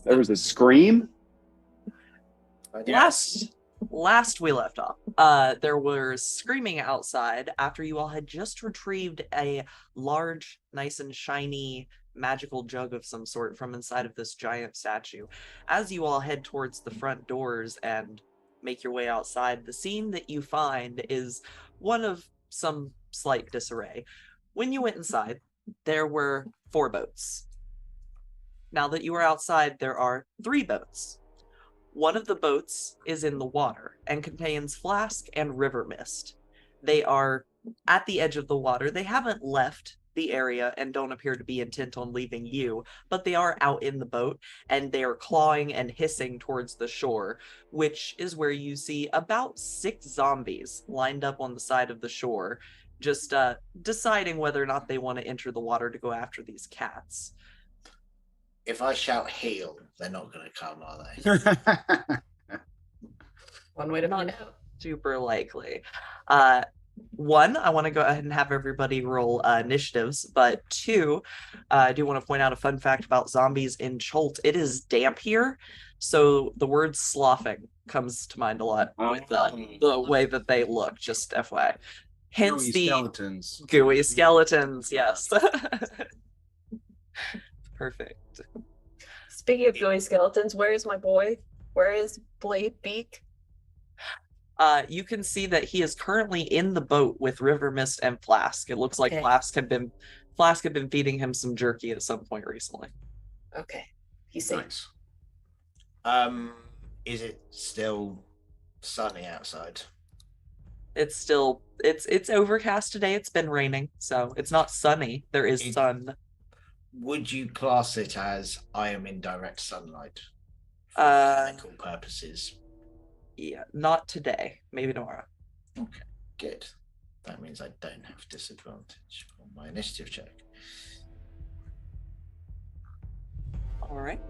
There was a scream? Last we left off, there was screaming outside after you all had just retrieved a large, nice and shiny magical jug of some sort from inside of this giant statue. As you all head towards the front doors and make your way outside, the scene that you find is one of some slight disarray. When you went inside, there were 4 boats. Now that you are outside, there are 3 boats. One of the boats is in the water and contains Flask and River Mist. They are at the edge of the water. They haven't left the area and don't appear to be intent on leaving you, but they are out in the boat and they are clawing and hissing towards the shore, which is where you see about 6 zombies lined up on the side of the shore, just deciding whether or not they want to enter the water to go after these cats. If I shout heal, they're not going to come, are they? One way to find out. Super likely. One, I want to go ahead and have everybody roll initiatives, but 2, I do want to point out a fun fact about zombies in Cholt. It is damp here, so the word sloughing comes to mind a lot with the way that they look, just FYI. Hence gooey skeletons. Gooey skeletons, yes. Perfect. Speaking of gooey skeletons, where is my boy? Where is Blade Beak? You can see that he is currently in the boat with River Mist and Flask. It looks like Okay. Flask had been feeding him some jerky at some point recently. Okay. He's safe. Nice. Is it still sunny outside? It's overcast today. It's been raining, so it's not sunny. There is sun. Would you class it as I am in direct sunlight for mechanical purposes? Yeah, not today. Maybe tomorrow. Okay, good. That means I don't have disadvantage on my initiative check. All right.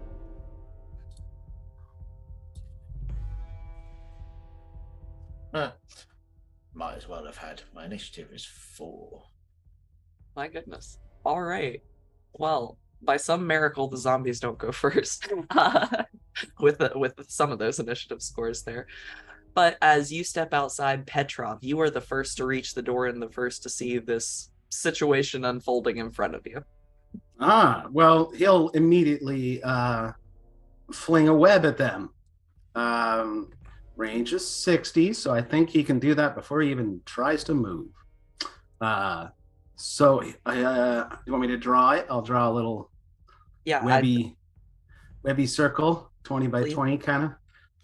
Might as well have had. My initiative is 4. My goodness. All right. Well, by some miracle, the zombies don't go first with some of those initiative scores there. But as you step outside, Petrov, you are the first to reach the door and the first to see this situation unfolding in front of you. Well, he'll immediately fling a web at them. Range is 60, so I think he can do that before he even tries to move. So, you want me to draw it? I'll draw a little webby circle, 20 by 20 kind of.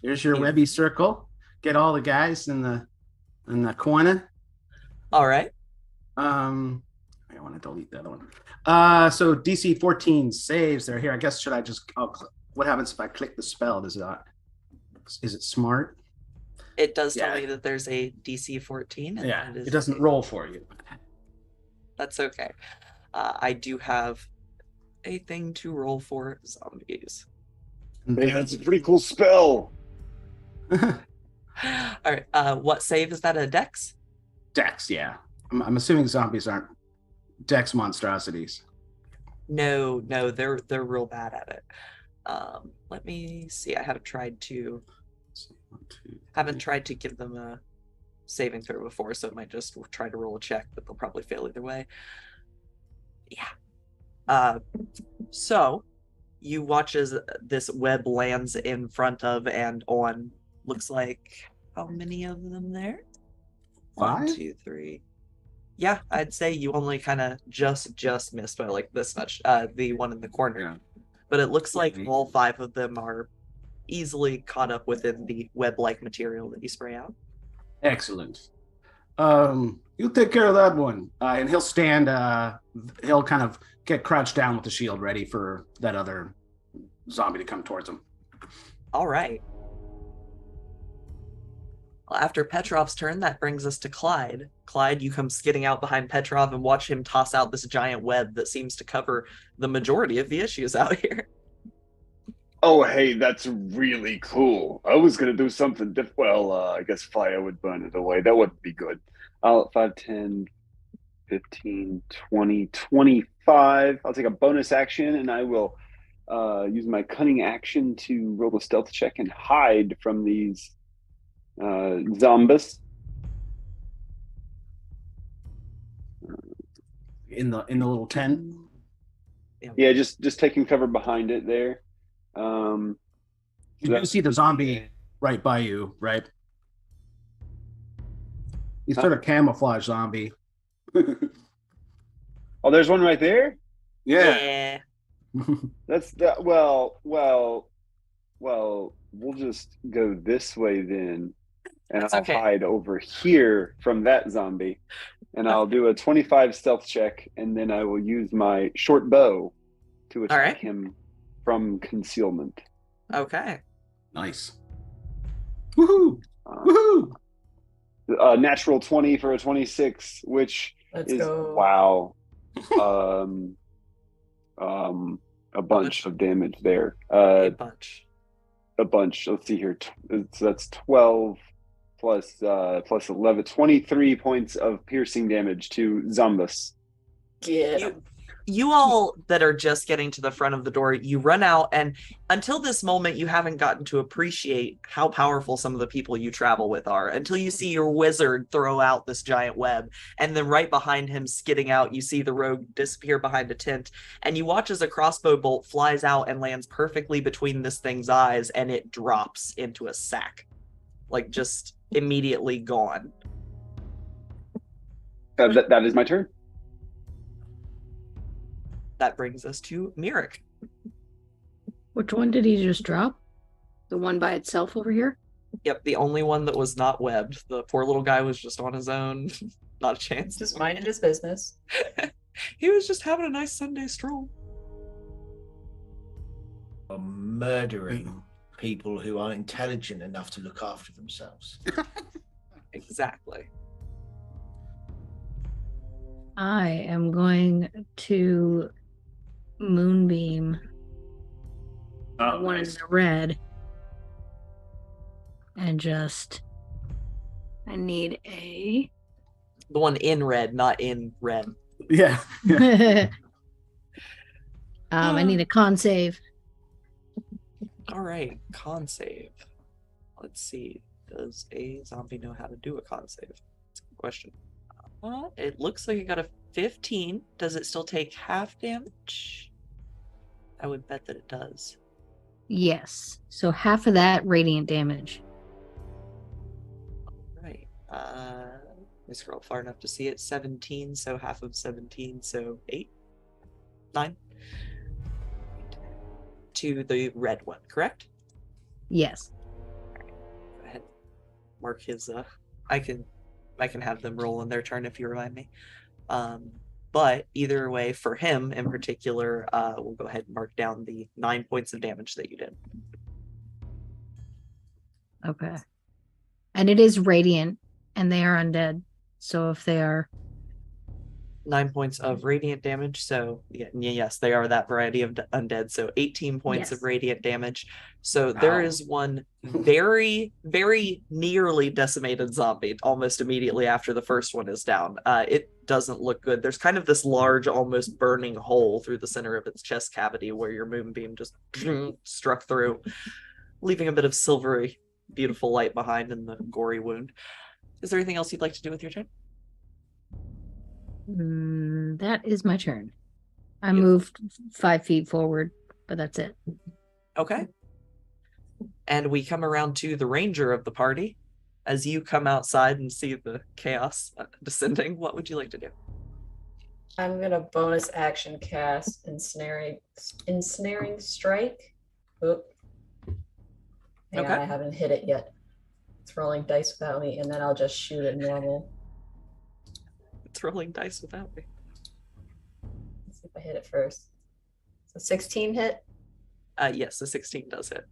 Here's your webby circle. Get all the guys in the corner. All right. I want to delete the other one. So DC 14 saves. They're here. I guess what happens if I click the spell? Is it smart? It does tell me that there's a DC 14. And it doesn't roll for you. That's okay. I do have a thing to roll for zombies. Hey, that's a pretty cool spell. All right. What save is that? A Dex? Dex, yeah. I'm assuming zombies aren't Dex monstrosities. No, they're real bad at it. Let me see. I haven't tried to give them a saving throw before, so it might just try to roll a check, but they'll probably fail either way. Yeah. So you watch as this web lands in front of and on. Looks like how many of them there? 5? 1, 2, 3. Yeah, I'd say you only kind of just missed by like this much. The one in the corner, Yeah. But it looks like all 5 of them are easily caught up within the web-like material that you spray out. Excellent. You take care of that one. And he'll stand, he'll kind of get crouched down with the shield ready for that other zombie to come towards him. All right. Well, after Petrov's turn, that brings us to Clyde. Clyde, you come skidding out behind Petrov and watch him toss out this giant web that seems to cover the majority of the issues out here. Oh, hey, that's really cool. I was going to do something different. Well, I guess fire would burn it away. That wouldn't be good. 5, 10, 15, 20, 25. I'll take a bonus action, and I will use my cunning action to roll a stealth check and hide from these zombies. In the little tent. Yeah, just taking cover behind it there. You do see the zombie right by you, right? He's sort of camouflage zombie. Oh, there's one right there? Yeah. That's that. Well, we'll just go this way then, and I'll hide over here from that zombie, and I'll do a 25 stealth check, and then I will use my short bow to attack him from concealment. Okay. Nice. Woohoo! Woohoo! Natural 20 for a 26, which is wow. A bunch of damage there. A bunch. Let's see here. So that's 12 plus 11, 23 points of piercing damage to zombies. Yeah. You all that are just getting to the front of the door, you run out, and until this moment, you haven't gotten to appreciate how powerful some of the people you travel with are, until you see your wizard throw out this giant web, and then right behind him, skidding out, you see the rogue disappear behind a tent, and you watch as a crossbow bolt flies out and lands perfectly between this thing's eyes, and it drops into a sack. Like, just immediately gone. That is my turn. That brings us to Mirik. Which one did he just drop? The one by itself over here? Yep, the only one that was not webbed. The poor little guy was just on his own. Not a chance. Just minding his business. He was just having a nice Sunday stroll. Murdering people who aren't intelligent enough to look after themselves. Exactly. I am going to moonbeam the one in the red and just I need a the one in red, not in red. Yeah. I need a con save. All right, con save. Let's see. Does a zombie know how to do a con save? That's a good question. It looks like it got a 15. Does it still take half damage? I would bet that it does. Yes. So half of that radiant damage. All right. Let me scroll far enough to see it. 17, so half of 17, so 8, 9. To the red one, correct? Yes. All right. Go ahead. Mark his. I can have them roll on their turn if you remind me. But either way, for him in particular, we'll go ahead and mark down the 9 points of damage that you did. Okay. And it is radiant, and they are undead. So if they are 9 points of radiant damage. So yes, they are that variety of undead. So 18 points of radiant damage. So there is one very, very nearly decimated zombie almost immediately after the first one is down. It doesn't look good. There's kind of this large, almost burning hole through the center of its chest cavity where your moonbeam just struck through, leaving a bit of silvery, beautiful light behind in the gory wound. Is there anything else you'd like to do with your turn? That is my turn. I moved 5 feet forward, but that's it. Okay. And we come around to the ranger of the party. As you come outside and see the chaos descending, what would you like to do? I'm going to bonus action cast Ensnaring Strike. Oop. Hang on, I haven't hit it yet. It's rolling dice without me, and then I'll just shoot it normal. It's rolling dice without me. Let's see if I hit it first. So 16 hit? Yes, the 16 does hit.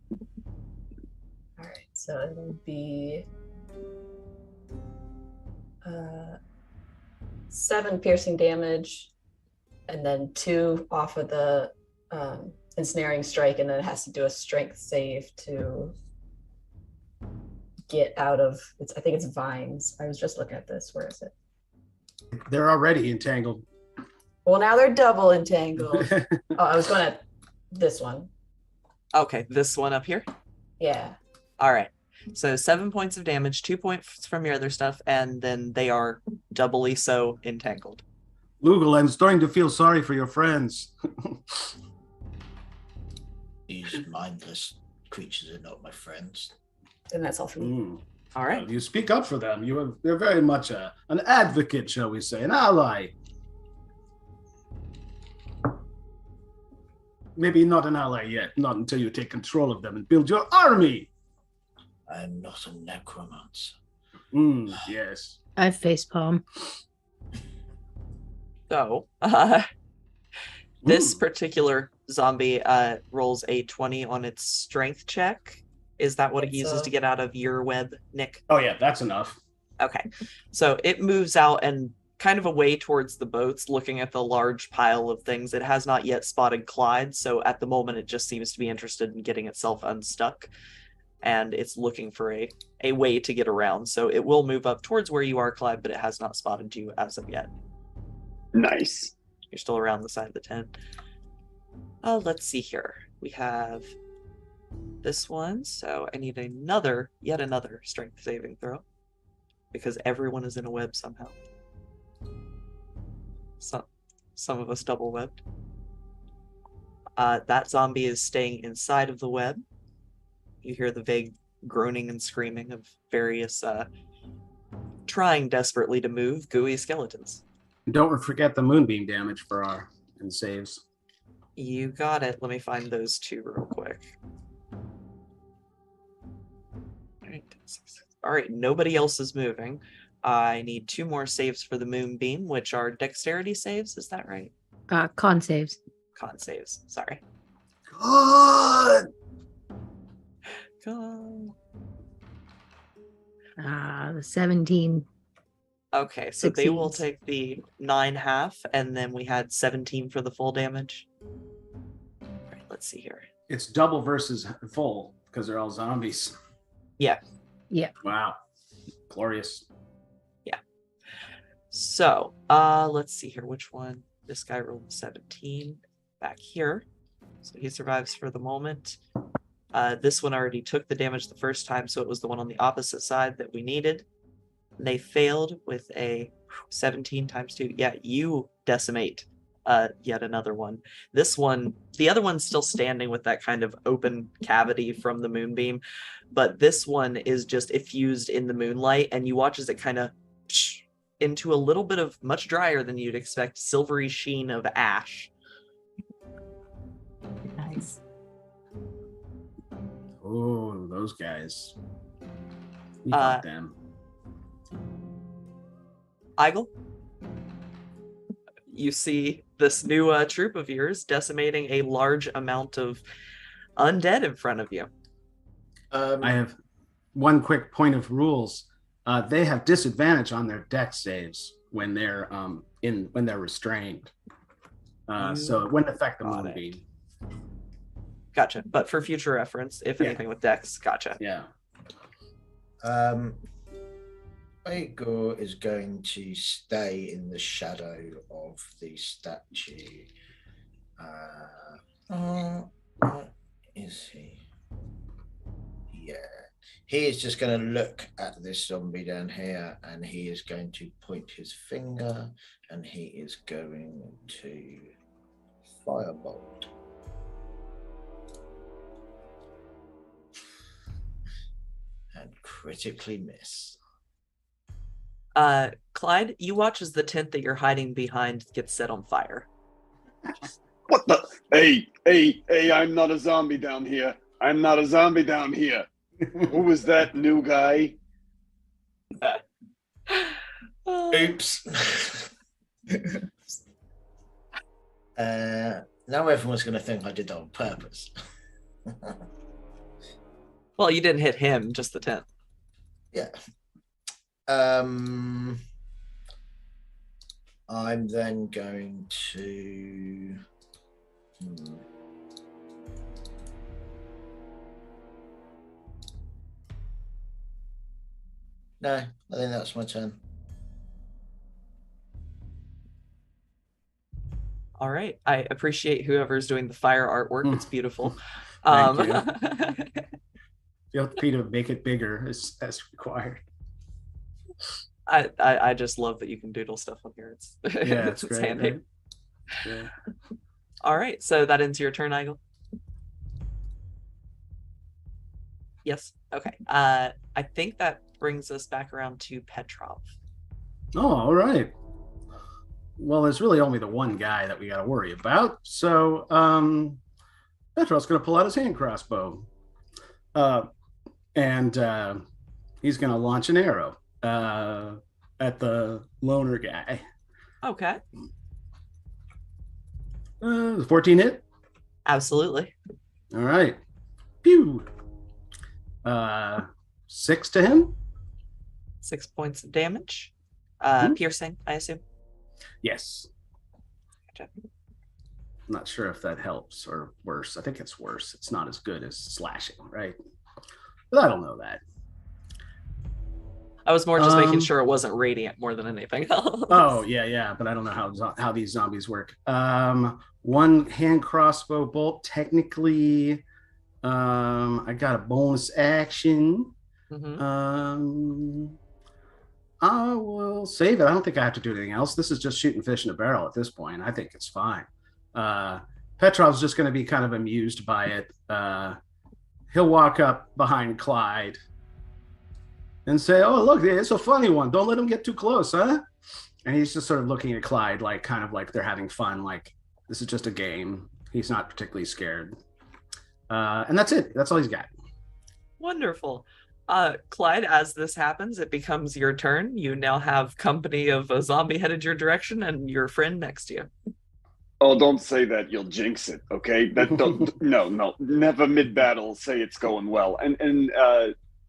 All right, so it'll be 7 piercing damage, and then 2 off of the ensnaring strike, and then it has to do a strength save to get out of it's. I think it's vines. I was just looking at this. Where is it? They're already entangled. Well, now they're double entangled. Oh, I was going to This one. Okay, this one up here? Yeah. All right. So 7 points of damage, 2 points from your other stuff, and then they are doubly so entangled. Lugal, I'm starting to feel sorry for your friends. These mindless creatures are not my friends. Then that's all for me. All right. Well, you speak up for them. You're very much an advocate, shall we say, an ally. Maybe not an ally yet, not until you take control of them and build your army. I am not a necromancer. Yes. I facepalm. So, this particular zombie rolls a 20 on its strength check. Is that what it uses to get out of your web, Nick? Oh, yeah, that's enough. Okay. So it moves out and kind of away towards the boats, looking at the large pile of things. It has not yet spotted Clyde, so at the moment it just seems to be interested in getting itself unstuck. And it's looking for a way to get around. So it will move up towards where you are, Clyde, but it has not spotted you as of yet. Nice. You're still around the side of the tent. Let's see here. We have this one, so I need yet another strength saving throw. Because everyone is in a web somehow. Some of us double webbed. That zombie is staying inside of the web. You hear the vague groaning and screaming of various trying desperately to move gooey skeletons. Don't forget the moonbeam damage for our saves. You got it. Let me find those two real quick. All right, nobody else is moving. I need 2 more saves for the moonbeam, which are dexterity saves. Is that right? Con saves. Con saves. Sorry. God. 17. Okay, so succeeds. They will take the 9.5, and then we had 17 for the full damage. All right, let's see here. It's double versus full because they're all zombies. Yeah. Yeah. Wow. Glorious. Yeah. So, let's see here. Which one? This guy rolled 17 back here. So he survives for the moment. This one already took the damage the first time, so it was the one on the opposite side that we needed. They failed with a 17 times 2. Yeah, you decimate yet another one. This one, the other one's still standing with that kind of open cavity from the moonbeam, but this one is just effused in the moonlight, and you watch as it kind of into a little bit of, much drier than you'd expect, silvery sheen of ash. Nice. Oh, those guys. We got them. Eigel, you see this new troop of yours decimating a large amount of undead in front of you. I have one quick point of rules. They have disadvantage on their dex saves when they're when they're restrained. So it wouldn't affect the moonbeam. Gotcha. But for future reference, if anything with dex, gotcha. Yeah. Igor is going to stay in the shadow of the statue. What is he? Yeah. He is just going to look at this zombie down here, and he is going to point his finger, and he is going to firebolt. And critically miss. Clyde, you watch as the tent that you're hiding behind gets set on fire. What the? Hey, I'm not a zombie down here. I'm not a zombie down here. Who was that new guy? Oops. Now everyone's going to think I did that on purpose. Well, you didn't hit him, just the tent. Yeah. I'm then going to... No, I think that's my turn. All right. I appreciate whoever's doing the fire artwork. It's beautiful. Thank you. Feel free to make it bigger as required. I just love that you can doodle stuff on here. It's great. Handy. Right? Great. All right. So that ends your turn, Igel. Yes. Okay. I think that brings us back around to Petrov. Oh, all right. Well, there's really only the one guy that we got to worry about. So, Petrov's going to pull out his hand crossbow, and he's going to launch an arrow at the loner guy. Okay. 14 hit? Absolutely. All right. Pew. 6 to him. 6 points of damage. Piercing, I assume. Yes. Gotcha. I'm not sure if that helps or worse. I think it's worse. It's not as good as slashing, right? But I don't know that. I was more just making sure it wasn't radiant more than anything else. Oh, yeah. But I don't know how these zombies work. One hand crossbow bolt. Technically, I got a bonus action. I will save it. I don't think I have to do anything else. This is just shooting fish in a barrel at this point. I think it's fine. Petrov's just going to be kind of amused by it. He'll walk up behind Clyde and say, "Oh, look, it's a funny one. Don't let him get too close, huh?" And he's just sort of looking at Clyde like kind of like they're having fun. Like, this is just a game. He's not particularly scared. And that's it. That's all he's got. Wonderful. Clyde, as this happens, it becomes your turn. You now have company of a zombie headed your direction and your friend next to you. Oh, don't say that. You'll jinx it, okay? No. Never mid-battle say it's going well. And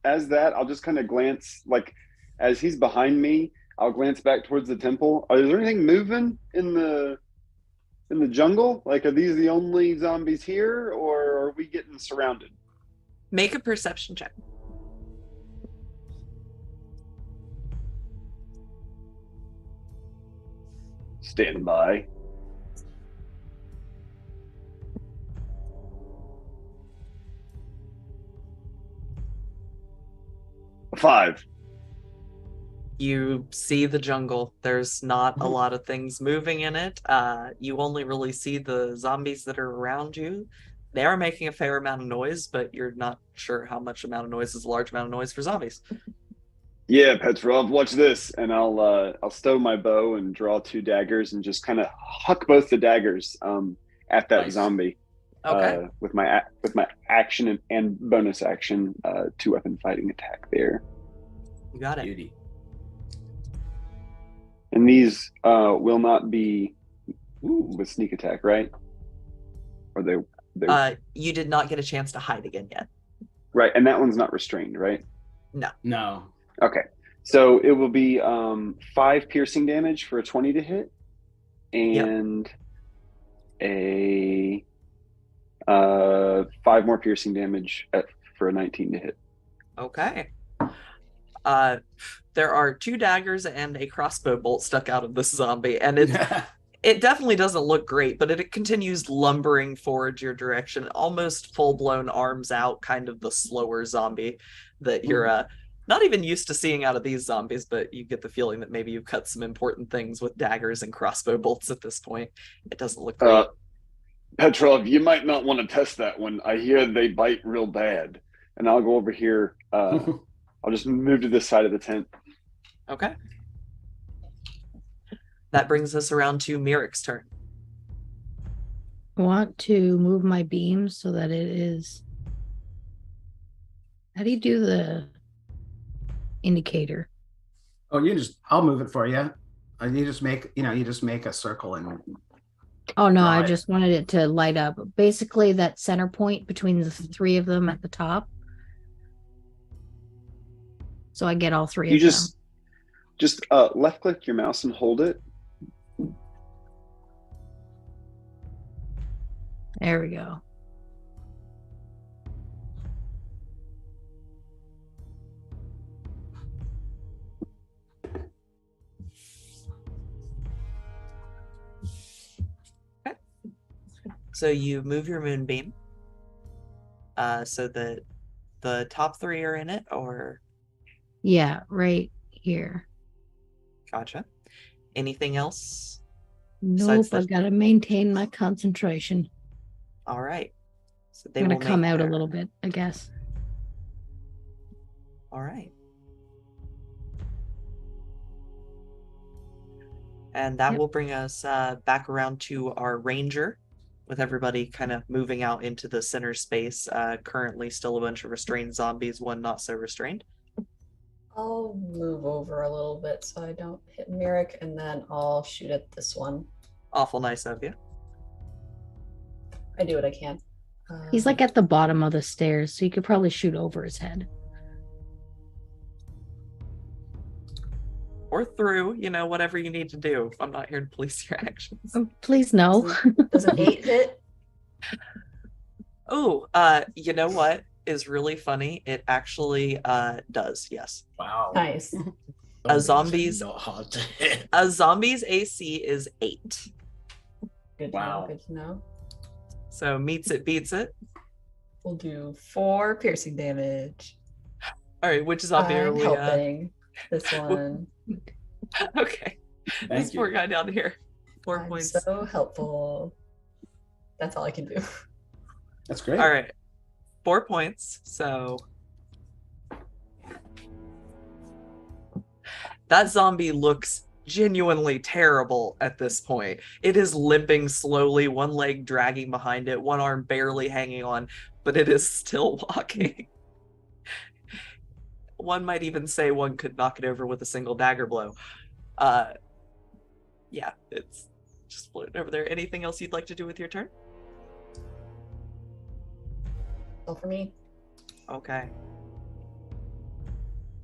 as that, I'll just kind of glance, like, as he's behind me, I'll glance back towards the temple. Is there anything moving in the jungle? Like, are these the only zombies here, or are we getting surrounded? Make a perception check. Stand by. Five. You see the jungle. There's not a lot of things moving in it. You only really see the zombies that are around you. They are making a fair amount of noise, but you're not sure how much amount of noise is a large amount of noise for zombies. Yeah, Petrov, watch this, and I'll stow my bow and draw 2 daggers and just kind of huck both the daggers at that zombie. Okay. With my action and bonus action, 2-weapon fighting attack there. You got it. Beauty. And these will not be with sneak attack, right? Or they you did not get a chance to hide again yet. Right, and that one's not restrained, right? No. Okay, so it will be 5 piercing damage for a 20 to hit, and a 5 more piercing damage for a 19 to hit. Okay. There are 2 daggers and a crossbow bolt stuck out of this zombie, and it definitely doesn't look great, but it continues lumbering forward your direction, almost full-blown arms out, kind of the slower zombie that you're not even used to seeing out of these zombies, but you get the feeling that maybe you've cut some important things with daggers and crossbow bolts at this point. It doesn't look great. Petrov, you might not want to test that one. I hear they bite real bad. And I'll go over here. I'll just move to this side of the tent. Okay. That brings us around to Mirik's turn. I want to move my beam so that it is... How do you do the indicator? Oh, I'll move it for you. You just make a circle and... Oh, no, I just wanted it to light up. Basically, that center point between the 3 of them at the top. So I get all 3 of them. Just left click your mouse and hold it. There we go. So you move your moonbeam. So that the top 3 are in it, or? Yeah, right here. Gotcha. Anything else? Nope, I've got to maintain my concentration. All right. So I'm going to come out a little bit, I guess. All right. And that will bring us back around to our ranger, with everybody kind of moving out into the center space. Currently still a bunch of restrained zombies, one not so restrained. I'll move over a little bit so I don't hit Merrick, and then I'll shoot at this one. Awful nice of you. I do what I can. He's like at the bottom of the stairs, so you could probably shoot over his head. Or through, whatever you need to do. I'm not here to police your actions. Please no. Does an 8 hit? Oh, you know what is really funny? It actually does, yes. Wow. Nice. A zombie's AC is 8. Good to know, good to know. So meets it, beats it. We'll do 4 piercing damage. All right, which zombie are we helping? This one. Okay. This poor guy down here. 4 points. So helpful. That's all I can do. That's great. All right. 4 points. So that zombie looks genuinely terrible at this point. It is limping slowly, one leg dragging behind it, one arm barely hanging on, but it is still walking. One might even say one could knock it over with a single dagger blow. Yeah, it's just floating over there. Anything else you'd like to do with your turn? All for me. Okay.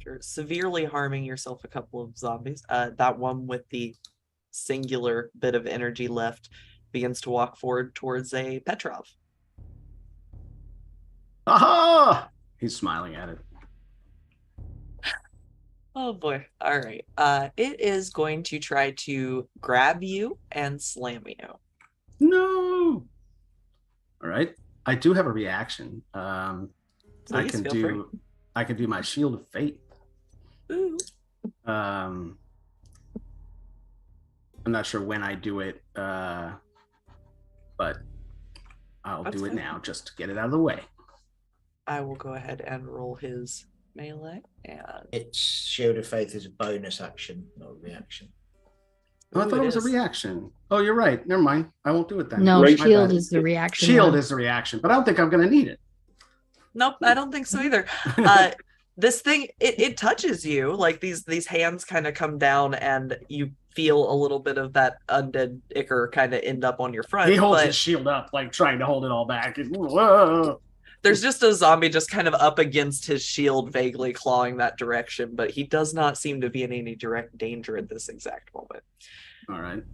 You're severely harming yourself a couple of zombies. That one with the singular bit of energy left begins to walk forward towards a Petrov. Aha! He's smiling at it. Oh boy. All right. It is going to try to grab you and slam you. No. All right. I do have a reaction. I can do my Shield of Fate. Ooh. I'm not sure when I do it, but I'll do it now just to get it out of the way. I will go ahead and roll his melee. And it's Shield of Faith is a bonus action, not a reaction. Oh, I thought it was a reaction. Oh, you're right. Never mind. I won't do it then. No, Shield is the reaction. Shield is the reaction, but I don't think I'm going to need it. Nope, I don't think so either. This thing, it touches you. Like these hands kind of come down and you feel a little bit of that undead ichor kind of end up on your front. He holds his shield up, like trying to hold it all back. Whoa. There's just a zombie just kind of up against his shield, vaguely clawing that direction, but he does not seem to be in any direct danger at this exact moment. All right.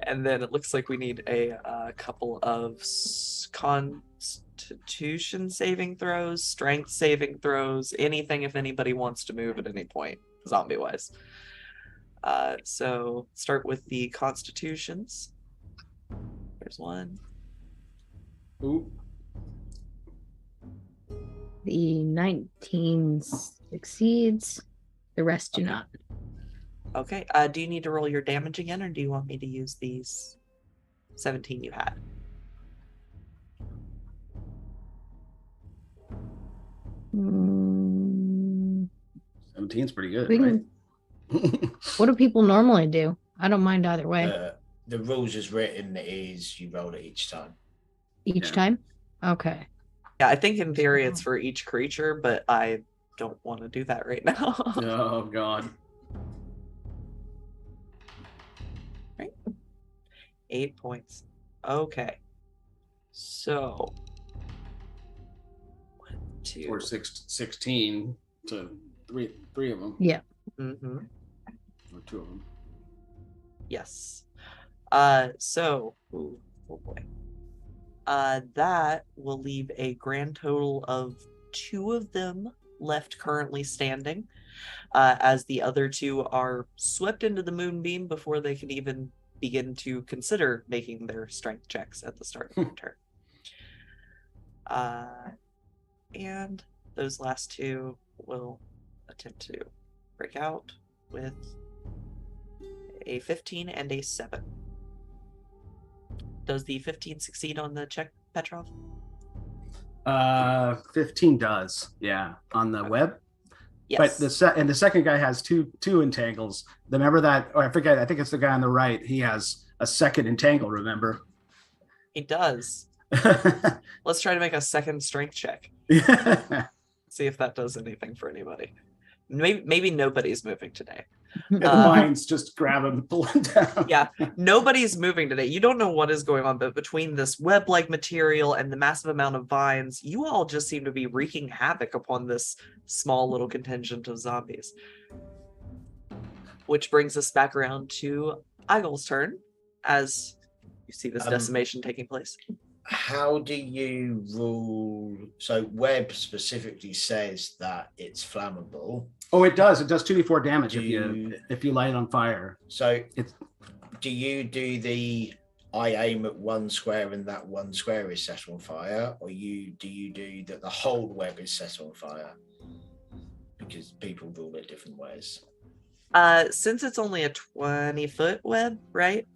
And then it looks like we need a couple of Constitution saving throws, strength saving throws, anything if anybody wants to move at any point, zombie-wise. So start with the Constitutions. There's one. Ooh. The 19 succeeds. The rest do not. Okay. Do you need to roll your damage again, or do you want me to use these 17 you had? Mm. 17's pretty good, right? What do people normally do? I don't mind either way. The rules as written is you roll it each time. Each time? Okay. Yeah, I think in theory it's for each creature, but I don't want to do that right now. Oh, God. Right. 8 points. Okay. So 1, 2, or 16 to three of them. Yeah. Mm-hmm. Or 2 of them. Yes. So, oh boy. That will leave a grand total of 2 of them left currently standing, as the other 2 are swept into the moonbeam before they can even begin to consider making their strength checks at the start of the turn. And those last two will attempt to break out with a 15 and a 7. Does the 15 succeed on the check, Petrov? 15 does, yeah, on the web. Yes. But the second guy has two entangles. Remember that? Or I forget. I think it's the guy on the right. He has a second entangle. Remember? He does. Let's try to make a second strength check. See if that does anything for anybody. Maybe nobody's moving today. The vines just grab him and pull him down. Yeah, nobody's moving today. You don't know what is going on, but between this web-like material and the massive amount of vines, you all just seem to be wreaking havoc upon this small little contingent of zombies. Which brings us back around to Eigel's turn, as you see this decimation taking place. How do you rule? So web specifically says that it's flammable. Oh, it does. It does 2d4 damage if you light it on fire. So do you do the I aim at one square and that one square is set on fire, or do you do that the whole web is set on fire? Because people rule it different ways. Since it's only a 20-foot web, right?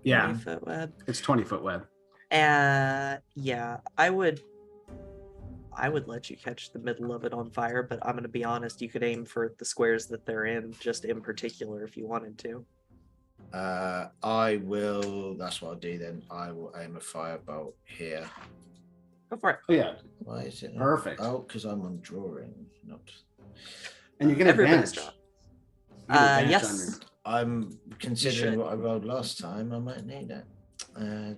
Yeah. 20-foot web. It's 20-foot web. Yeah, I would let you catch the middle of it on fire, but I'm going to be honest, you could aim for the squares that they're in, just in particular, if you wanted to. I will, that's what I'll do then. I will aim a firebolt here. Go for it. Oh, yeah. Why is it not? Perfect. Oh, because I'm on drawing, not... And you get advantage. Yes. I'm considering what I rolled last time. I might need it. Oh,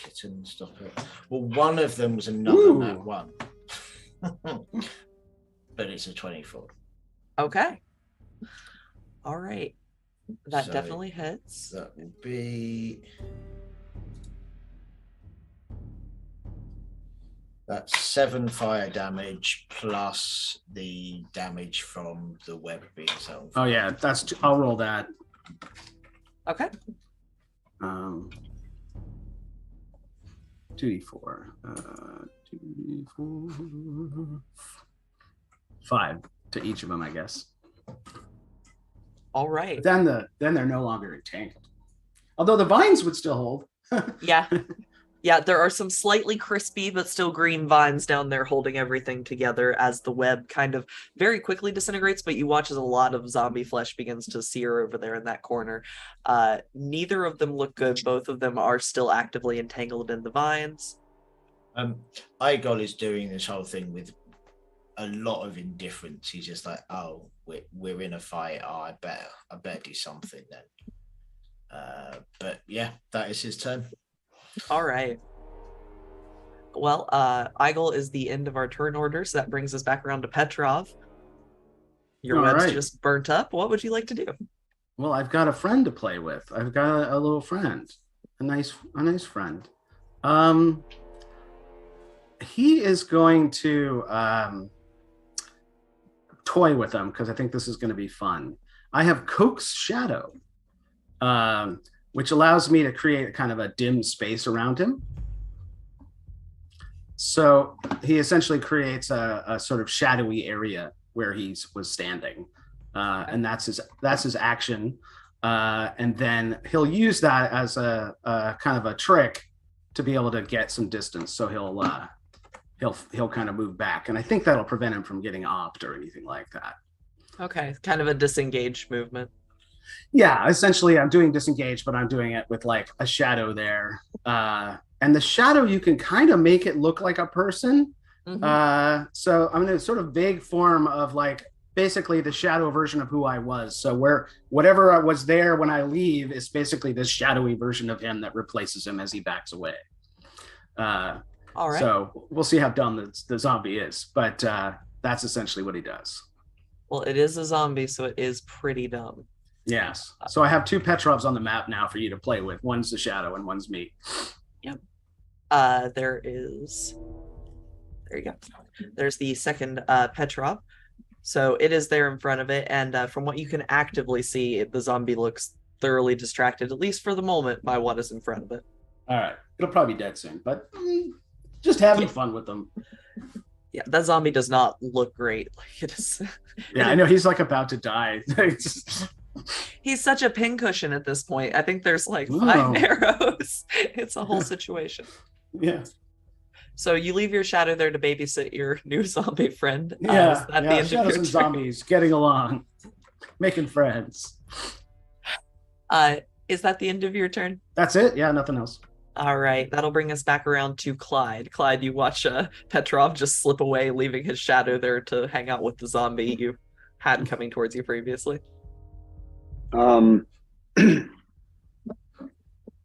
kitten, stop it. Well, one of them was another nat 1. But it's a 24. Okay. All right. That definitely hits. That will be... That's 7 fire damage plus the damage from the web being set on fire. Oh yeah, I'll roll that. Okay. 2d4. 2d4. 5 to each of them, I guess. All right. But then they're no longer entangled. Although the vines would still hold. Yeah. Yeah, there are some slightly crispy but still green vines down there holding everything together as the web kind of very quickly disintegrates, but you watch as a lot of zombie flesh begins to sear over there in that corner. Neither of them look good. Both of them are still actively entangled in the vines. Igor is doing this whole thing with a lot of indifference. He's just like, oh, we're in a fight. Oh, I better do something then. But yeah, that is his turn. All right. Well, Eigel is the end of our turn order, so that brings us back around to Petrov. Your web's just burnt up. What would you like to do? Well, I've got a friend to play with. I've got a little friend, a nice friend. He is going to toy with them because I think this is going to be fun. I have Coke's Shadow. Which allows me to create kind of a dim space around him. So he essentially creates a sort of shadowy area where he was standing. And that's his action. And then he'll use that as a kind of a trick to be able to get some distance. So he'll kind of move back. And I think that'll prevent him from getting opped or anything like that. Okay, kind of a disengaged movement. Yeah, essentially I'm doing disengage, but I'm doing it with like a shadow there. And the shadow, you can kind of make it look like a person. Mm-hmm. So I'm in a sort of vague form of like basically the shadow version of who I was. So whatever I was there when I leave is basically this shadowy version of him that replaces him as he backs away. All right. So we'll see how dumb the zombie is, but that's essentially what he does. Well, it is a zombie, so it is pretty dumb. Yes. So I have 2 Petrovs on the map now for you to play with. One's the shadow and one's me. Yep. There you go. There's the second Petrov, So it is there in front of it, and from what you can actively see, the zombie looks thoroughly distracted, at least for the moment, by what is in front of it. All right. It'll probably be dead soon, but just having fun with them. Yeah, that zombie does not look great. Like it is. Yeah, I know he's like about to die. He's such a pincushion at this point. I think there's like 5 arrows. It's a whole situation. Yeah. So you leave your shadow there to babysit your new zombie friend. Yeah, shadows and zombies getting along, making friends. Is that the end of your turn? That's it. Yeah, nothing else. All right, that'll bring us back around to Clyde. Clyde, you watch Petrov just slip away, leaving his shadow there to hang out with the zombie you had coming towards you previously.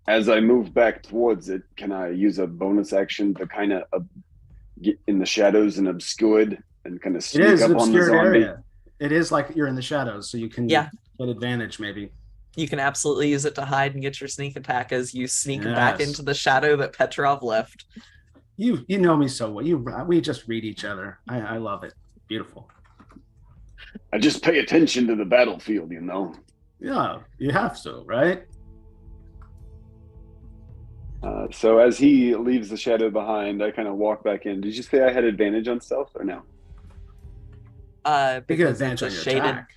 As I move back towards it, can I use a bonus action to kind of get in the shadows and obscured and kind of sneak up on the zombie? Area. It is like you're in the shadows, so you can get advantage maybe. You can absolutely use it to hide and get your sneak attack as you sneak back into the shadow that Petrov left. You know me so well. We just read each other. I love it. Beautiful. I just pay attention to the battlefield, you know. Yeah, you have to, right? So as he leaves the shadow behind, I kind of walk back in. Did you say I had advantage on stealth or no? You get advantage on your attack.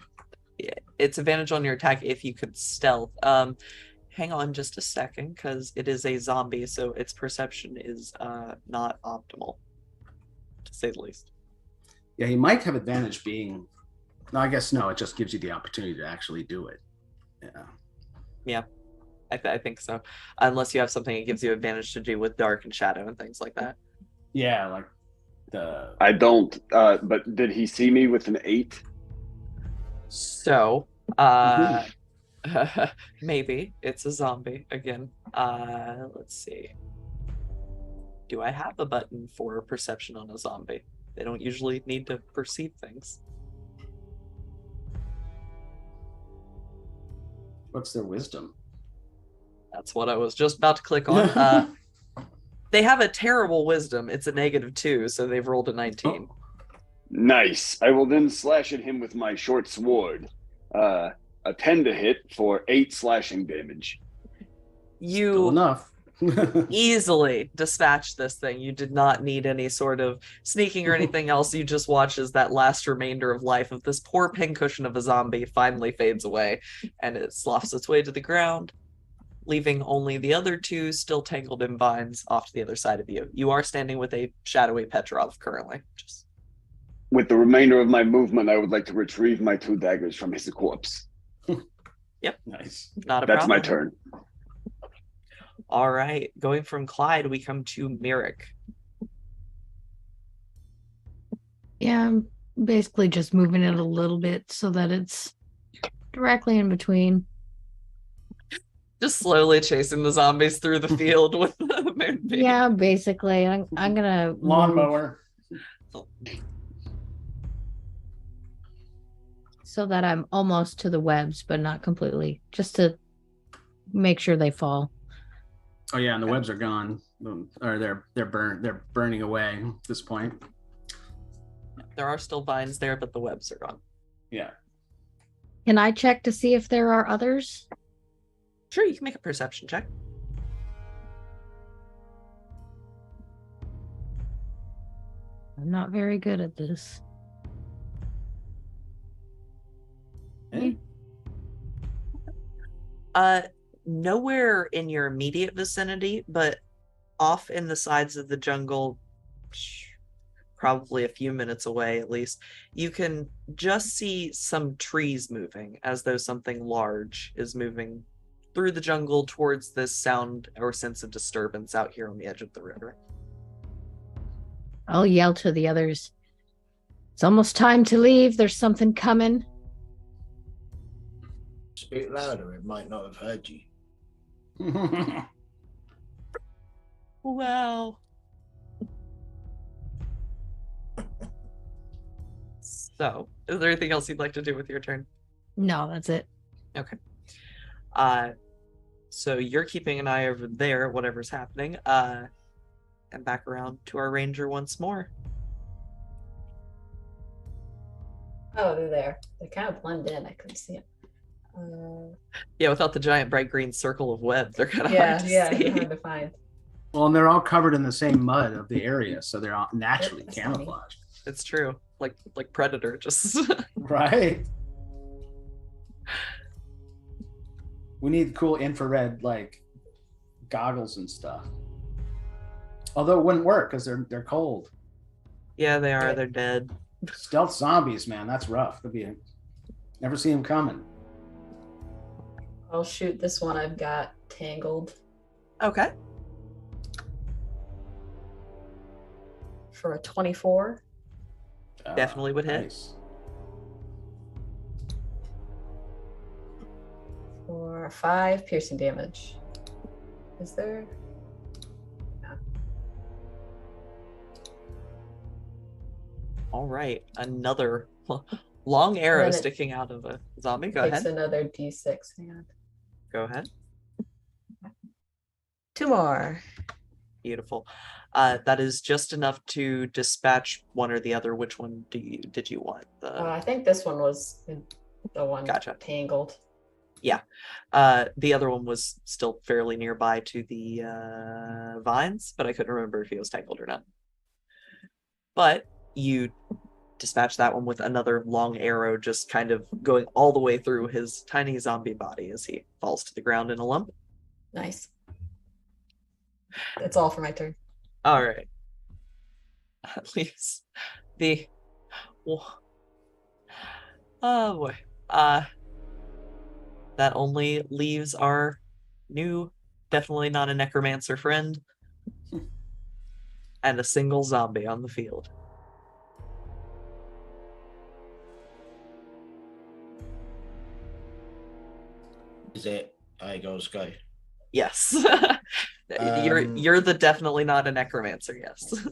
It's advantage on your attack if you could stealth. Hang on just a second, because it is a zombie, so its perception is not optimal, to say the least. Yeah, he might have advantage being... No, I guess no. It just gives you the opportunity to actually do it. Yeah, I think so. Unless you have something that gives you advantage to do with dark and shadow and things like that. Yeah, like the... I don't, but did he see me with an 8? So, maybe. It's a zombie again. Let's see. Do I have a button for perception on a zombie? They don't usually need to perceive things. What's their wisdom? That's what I was just about to click on. They have a terrible wisdom. It's a -2, so they've rolled a 19. Oh. Nice. I will then slash at him with my short sword. A 10 to hit for 8 slashing damage. You Still enough. easily dispatch this thing. You did not need any sort of sneaking or anything else. You just watch as that last remainder of life of this poor pincushion of a zombie finally fades away, and it sloughs its way to the ground, leaving only the other 2 still tangled in vines off to the other side of you. You are standing with a shadowy Petrov currently. With the remainder of my movement, I would like to retrieve my 2 daggers from his corpse. Yep. Nice. Not a That's problem. my turn. All right. Going from Clyde, we come to Merrick. Yeah, I'm basically just moving it a little bit so that it's directly in between. Just slowly chasing the zombies through the field with the moonbeam. Yeah, basically. I'm gonna lawnmower. So that I'm almost to the webs, but not completely, just to make sure they fall. Oh yeah, and the webs are gone, or they're burning away at this point. There are still vines there, but the webs are gone. Yeah. Can I check to see if there are others? Sure, you can make a perception check. I'm not very good at this. Nowhere in your immediate vicinity, but off in the sides of the jungle, probably a few minutes away at least, you can just see some trees moving, as though something large is moving through the jungle towards this sound or sense of disturbance out here on the edge of the river. I'll yell to the others. It's almost time to leave. There's something coming. Speak louder, it might not have heard you. Well. So, is there anything else you'd like to do with your turn? No, that's it. Okay. So you're keeping an eye over there, whatever's happening. And back around to our ranger once more. Oh, they're there. They kind of blend in. I couldn't see them. Yeah, without the giant bright green circle of web, they're kind of hard to see. They're hard to find. Well, and they're all covered in the same mud of the area, so they're all naturally camouflaged. It's true. Like Predator, just right. We need cool infrared like goggles and stuff. Although it wouldn't work because they're cold. Yeah, they are. They're dead. Stealth zombies, man, that's rough. Never see them coming. I'll shoot this one I've got tangled. Okay. For a 24. Definitely would hit. Nice. For 5 piercing damage. Is there? No. All right, another long arrow sticking out of a zombie. Go ahead. Another d6. Hang on. Go ahead. 2 more. Beautiful. That is just enough to dispatch one or the other. Which one did you want? I think this one was the one tangled. Yeah. The other one was still fairly nearby to the vines, but I couldn't remember if he was tangled or not. But you dispatch that one with another long arrow, just kind of going all the way through his tiny zombie body as he falls to the ground in a lump. Nice. That's all for my turn. All right. At least the oh boy. That only leaves our new, definitely not a necromancer friend, and a single zombie on the field. Is it Igor's go? Yes. You're the definitely not a necromancer, yes.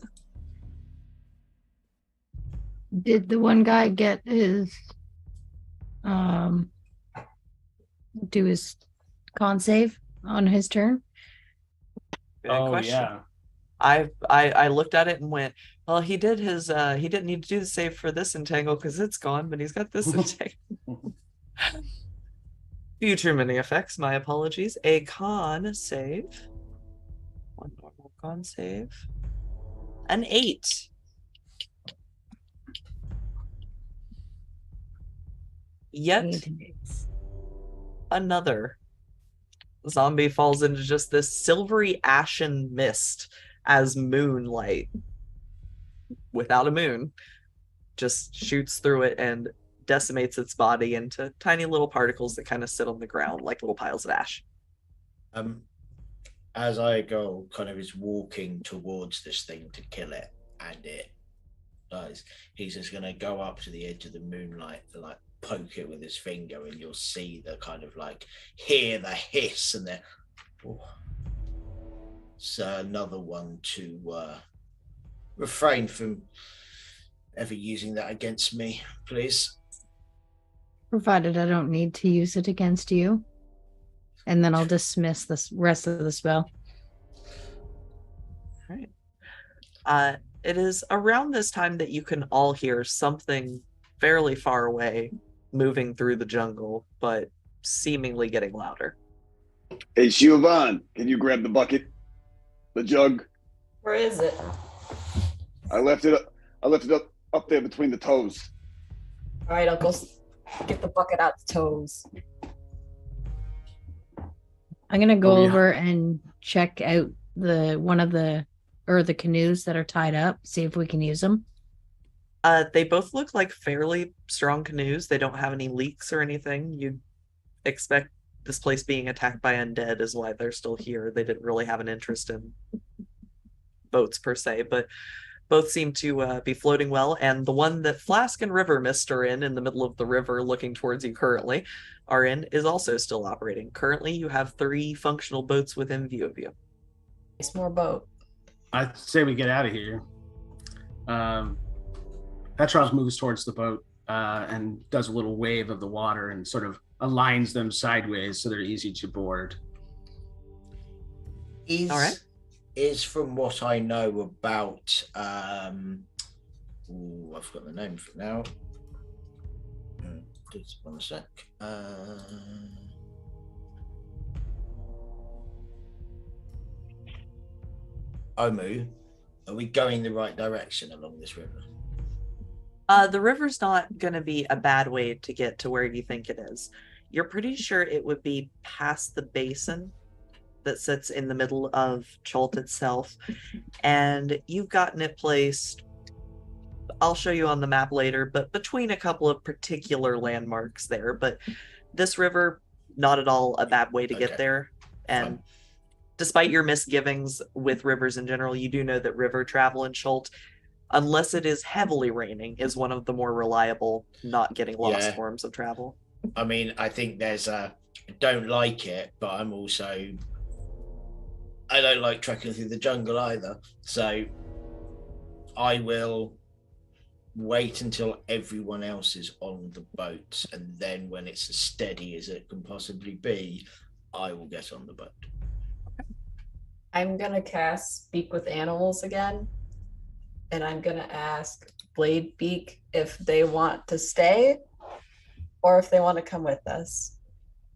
Did the one guy get his do his con save on his turn? Good question. Yeah. I looked at it and went, well, he did his he didn't need to do the save for this entangle because it's gone, but he's got this entangle. Future mini effects, my apologies. A con save. One normal con save. An 8. Yet another zombie falls into just this silvery ashen mist as moonlight, without a moon, just shoots through it and decimates its body into tiny little particles that kind of sit on the ground like little piles of ash. As I go, kind of is walking towards this thing to kill it, and it dies. He's just gonna go up to the edge of the moonlight and like poke it with his finger, and you'll see the kind of like hear the hiss and the. So another one to refrain from ever using that against me, please. Provided I don't need to use it against you. And then I'll dismiss the rest of the spell. All right. It is around this time that you can all hear something fairly far away moving through the jungle, but seemingly getting louder. Hey, Siobhan, can you grab the bucket? The jug? Where is it? I left it up there between the toes. All right, I'll go get the bucket out the toes. I'm gonna go over and check out the canoes that are tied up, see if we can use them. They both look like fairly strong canoes. They don't have any leaks or anything. You'd expect this place being attacked by undead is why they're still here. They didn't really have an interest in boats per se, but both seem to be floating well. And the one that Flask and River Mist are in the middle of the river looking towards you currently are in is also still operating. Currently, you have 3 functional boats within view of you. It's more boat. I'd say we get out of here. Petros moves towards the boat and does a little wave of the water and sort of aligns them sideways so they're easy to board. All right. Is from what I know about I've got the name for it now. Just 1 sec. Omu, are we going the right direction along this river? The river's not going to be a bad way to get to where you think it is. You're pretty sure it would be past the basin that sits in the middle of Cholt itself, and you've gotten it placed, I'll show you on the map later, but between a couple of particular landmarks there. But this river, not at all a bad way to get there. And despite your misgivings with rivers in general, you do know that river travel in Cholt, unless it is heavily raining, is one of the more reliable, not getting lost forms of travel. I mean, I think there's I don't like it, but I don't like trekking through the jungle either. So I will wait until everyone else is on the boat, and then when it's as steady as it can possibly be, I will get on the boat. I'm gonna cast Speak with Animals again, and I'm gonna ask Bladebeak if they want to stay or if they want to come with us.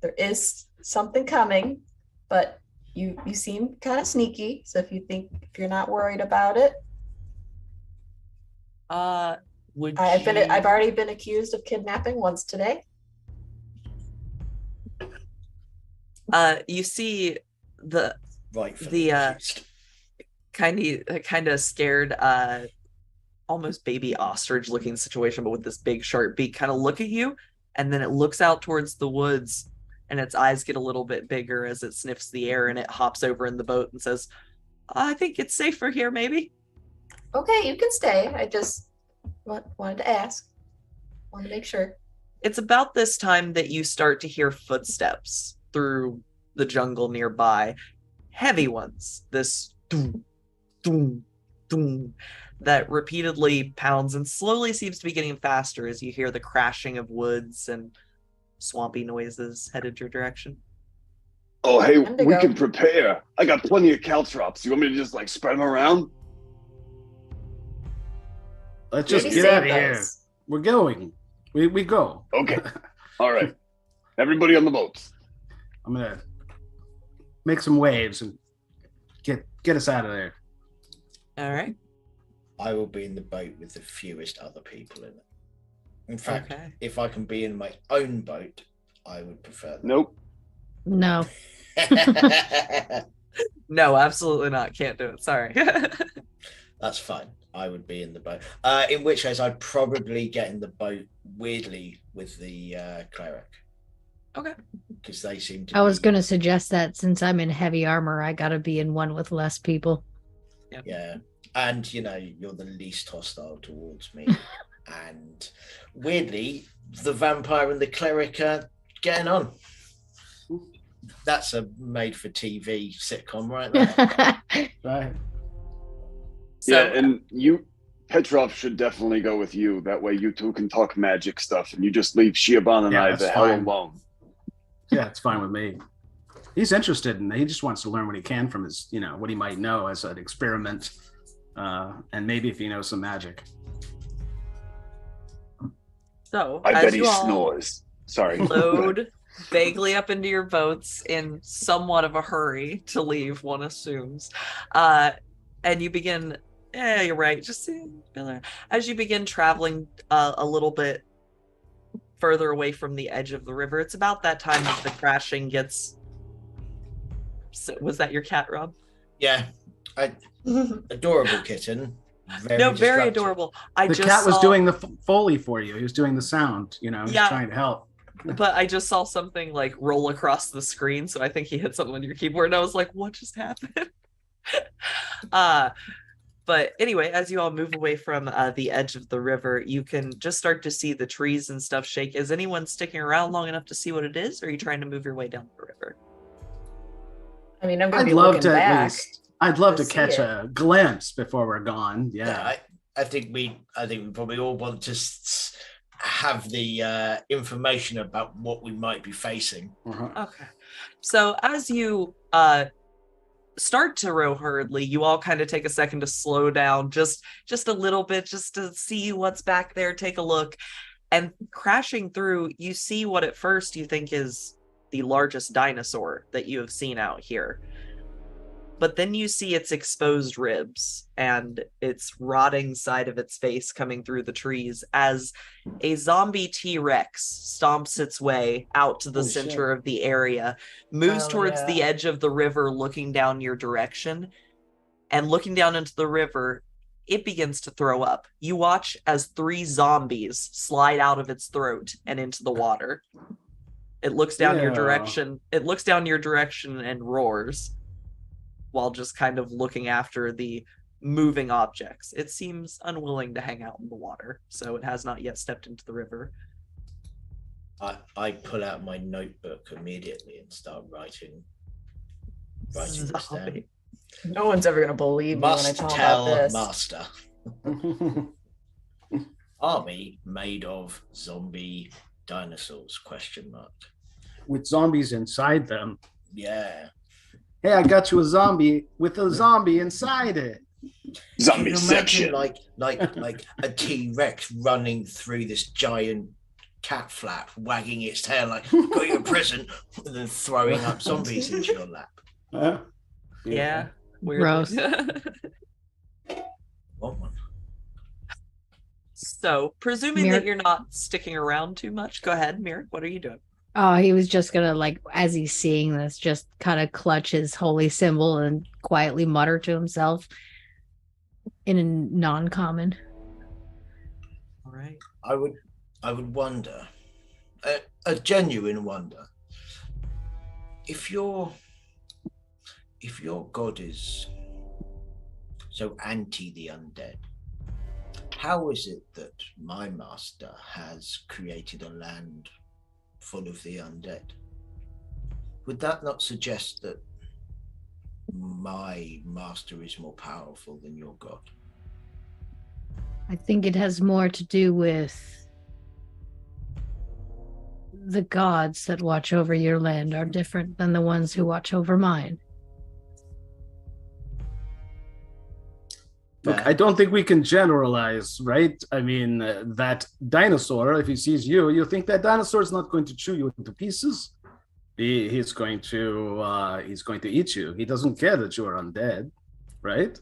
There is something coming, but you seem kind of sneaky, so if you're not worried about it. I've already been accused of kidnapping once today. You see the kind of scared, almost baby ostrich looking situation, but with this big sharp beak, kind of look at you, and then it looks out towards the woods, and its eyes get a little bit bigger as it sniffs the air, and it hops over in the boat and says, I think it's safer here, maybe. Okay, you can stay. I just wanted to ask. Wanted to make sure. It's about this time that you start to hear footsteps through the jungle nearby. Heavy ones. This doom, doom, doom, that repeatedly pounds and slowly seems to be getting faster as you hear the crashing of woods and swampy noises headed your direction. Oh, hey, we can prepare. I got plenty of caltrops. You want me to just spread them around? Let's just get out of here. We're going. We go. Okay. All right. Everybody on the boats. I'm gonna make some waves and get us out of there. All right. I will be in the boat with the fewest other people in it. In fact, if I can be in my own boat, I would prefer that. Nope. No. No, absolutely not. Can't do it. Sorry. That's fine. I would be in the boat. In which case, I'd probably get in the boat weirdly with the cleric. Okay. Because they seem to. I was going to suggest that since I'm in heavy armor, I got to be in one with less people. Yep. Yeah. And, you're the least hostile towards me. And weirdly, the vampire and the cleric are getting on. That's a made-for-TV sitcom right there. Right. Yeah, and Petrov should definitely go with you. That way you two can talk magic stuff, and you just leave Shiaban and I the hell alone. Yeah, it's fine with me. He's interested, and he just wants to learn what he can from his, what he might know as an experiment, and maybe if he knows some magic. So I bet he snores. Sorry. Load vaguely up into your boats in somewhat of a hurry to leave, one assumes. And you begin, you're right, just as you begin traveling a little bit further away from the edge of the river, it's about that time that the crashing gets... Was that your cat, Rob? Yeah. Adorable kitten. Very adorable. The cat was doing the Foley for you. He was doing the sound, He's trying to help. But I just saw something roll across the screen, so I think he hit something on your keyboard, and I was like, what just happened? But anyway, as you all move away from the edge of the river, you can just start to see the trees and stuff shake. Is anyone sticking around long enough to see what it is, or are you trying to move your way down the river? I mean, I'm going to be looking back. I'd love to catch a glimpse before we're gone. Yeah, I think we probably all want to have the information about what we might be facing. Okay, so as you start to row hurriedly, you all kind of take a second to slow down just a little bit, just to see what's back there, take a look, And crashing through, you see what at first you think is the largest dinosaur that you have seen out here. But then you see its exposed ribs and its rotting side of its face coming through the trees as a zombie T-Rex stomps its way out to the center of the area, moves towards the edge of the river, looking down your direction, and looking down into the river, it begins to throw up. You watch as 3 zombies slide out of its throat and into the water. It looks down your direction. It looks down your direction and roars, while just kind of looking after the moving objects. It seems unwilling to hang out in the water, so it has not yet stepped into the river. I pull out my notebook immediately and start writing this down. No one's ever going to believe me when I tell about this. Master. Army made of zombie dinosaurs, ? With zombies inside them. Yeah. Hey, I got you a zombie with a zombie inside it. Zombie section. Like a T-Rex running through this giant cat flap, wagging its tail like, got your present, and then throwing up zombies into your lap. Yeah. Gross. Want one? So, presuming that you're not sticking around too much, go ahead, Mirek, what are you doing? Oh, he was just gonna, like, as he's seeing this, just kind of clutch his holy symbol and quietly mutter to himself in a non-common. All right. I would wonder, a genuine wonder, if your god is so anti the undead, how is it that my master has created a land full of the undead? Would that not suggest that my master is more powerful than your god? I think it has more to do with the gods that watch over your land are different than the ones who watch over mine. Look, I don't think we can generalize, right? I mean, that dinosaur, if he sees you, you think that dinosaur is not going to chew you into pieces? He's going to eat you. He doesn't care that you are undead, right?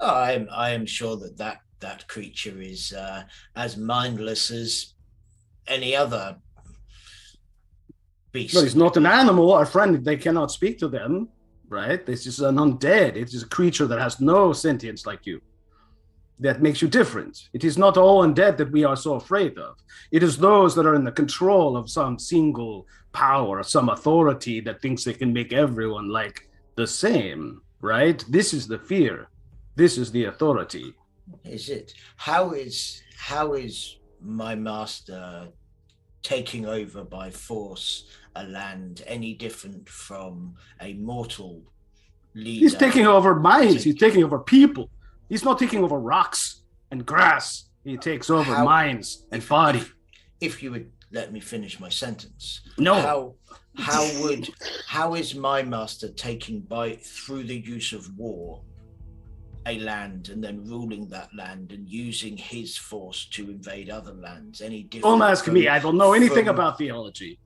Oh, I am sure that creature is as mindless as any other beast. No, he's not an animal. Our friend, they cannot speak to them, right? This is an undead. It is a creature that has no sentience like you. That makes you different. It is not all undead that we are so afraid of. It is those that are in the control of some single power, some authority that thinks they can make everyone like the same, right? This is the fear. This is the authority. Is it? How is my master taking over by force a land any different from a mortal leader? He's taking over minds. He's taking over people. He's not taking over rocks and grass. He takes over minds and body. If you would let me finish my sentence. No. How is my master taking through the use of war a land and then ruling that land and using his force to invade other lands? Any different? Don't ask me. I don't know anything about theology.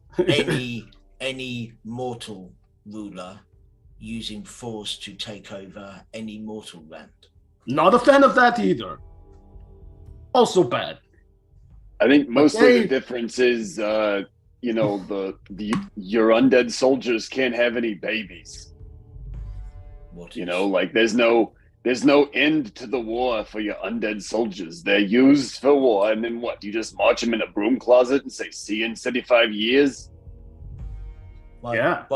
any mortal ruler using force to take over any mortal land. Not a fan of that either. Also bad. I think mostly the difference is, your undead soldiers can't have any babies. There's no end to the war for your undead soldiers. They're used for war, and then what? You just march them in a broom closet and say, "See you in 75 years." Why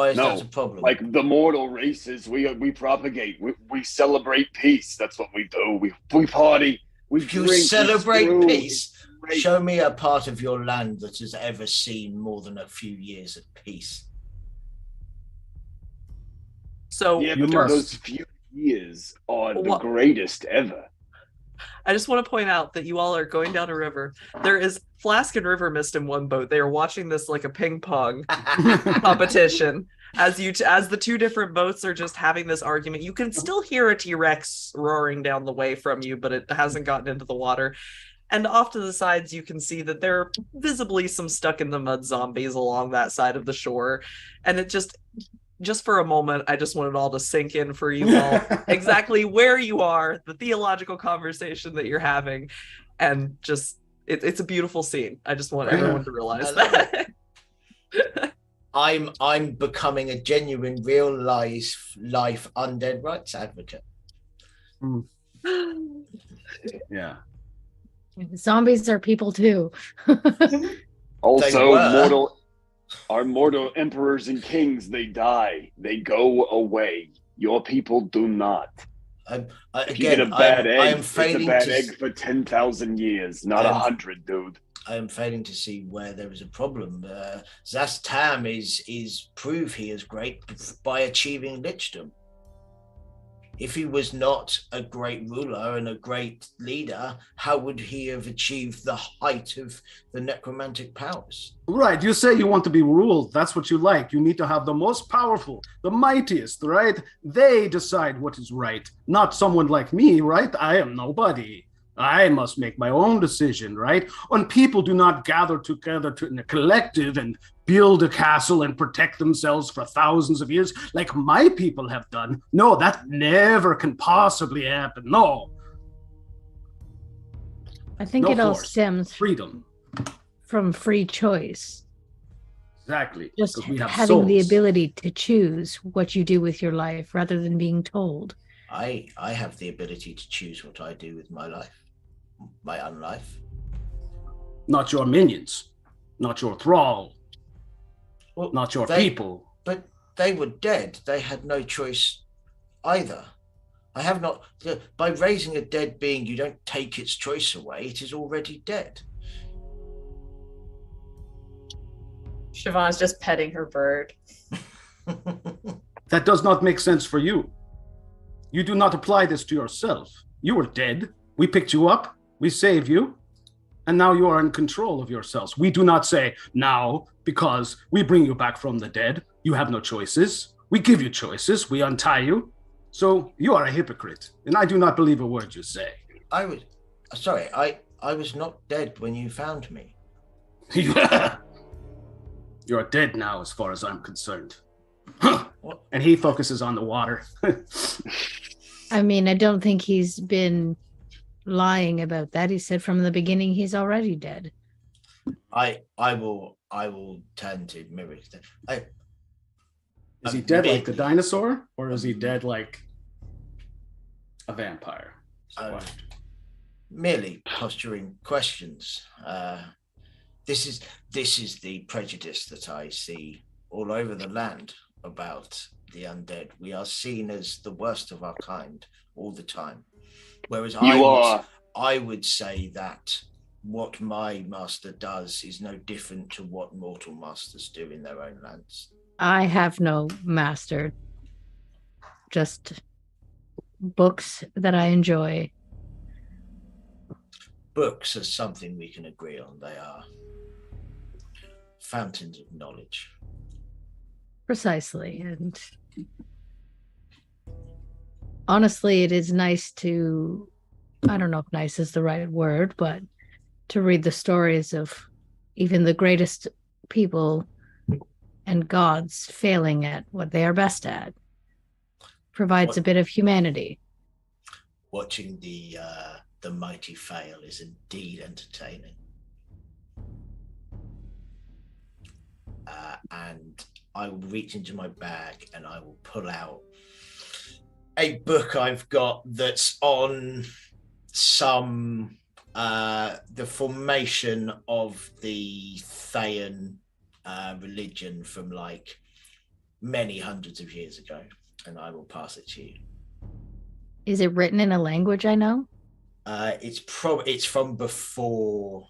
is that a problem? Like the mortal races, we propagate. We celebrate peace. That's what we do. We party. We drink. Celebrate peace. Show me a part of your land that has ever seen more than a few years of peace. So those few years are the greatest ever. I just want to point out that you all are going down a river. There is Flask and River Mist in one boat. They are watching this like a ping pong competition. As the two different boats are just having this argument, you can still hear a T-Rex roaring down the way from you, but it hasn't gotten into the water. And off to the sides, you can see that there are visibly some stuck in the mud zombies along that side of the shore. And it just for a moment, I just want it all to sink in for you all exactly where you are, the theological conversation that you're having, and just it's a beautiful scene. I just want everyone to realize that. I'm becoming a genuine real life undead rights advocate. Yeah. Zombies are people too. Also, our mortal emperors and kings, they die. They go away. Your people do not. If you get a bad egg, it's a bad egg for 10,000 years, not 100, dude. I am failing to see where there is a problem. Zastam is prove he is great by achieving lichdom. If he was not a great ruler and a great leader, how would he have achieved the height of the necromantic powers? Right, you say you want to be ruled. That's what you like. You need to have the most powerful, the mightiest, right? They decide what is right, not someone like me, right? I am nobody. I must make my own decision, right? And people do not gather together in a collective and build a castle and protect themselves for thousands of years like my people have done. No, that never can possibly happen. No. I think it all stems freedom from free choice. Exactly. Just having the ability to choose what you do with your life rather than being told. I have the ability to choose what I do with my life. My unlife. Not your minions, not your thrall, not your people. But they were dead. They had no choice either. I have not. By raising a dead being, you don't take its choice away. It is already dead. Siobhan's just petting her bird. That does not make sense for you. You do not apply this to yourself. You were dead. We picked you up. We saved you, and now you are in control of yourselves. We do not say, now, because we bring you back from the dead, you have no choices. We give you choices. We untie you. So you are a hypocrite, and I do not believe a word you say. I was not dead when you found me. You're dead now, as far as I'm concerned. And he focuses on the water. I mean, I don't think he's been lying about that. He said from the beginning he's already dead. I will turn to Mimic. Is he dead like the dinosaur, or is he dead like a vampire? Merely posturing questions. This is the prejudice that I see all over the land about the undead. We are seen as the worst of our kind all the time. Whereas I would say that what my master does is no different to what mortal masters do in their own lands. I have no master, just books that I enjoy. Books are something we can agree on. They are fountains of knowledge. Precisely. And honestly, it is nice to, I don't know if nice is the right word, but to read the stories of even the greatest people and gods failing at what they are best at. Provides a bit of humanity. Watching the mighty fail is indeed entertaining. And I will reach into my bag and I will pull out a book I've got that's on some the formation of the Thayan religion from like many hundreds of years ago, and I will pass it to you. Is it written in a language I know? It's from before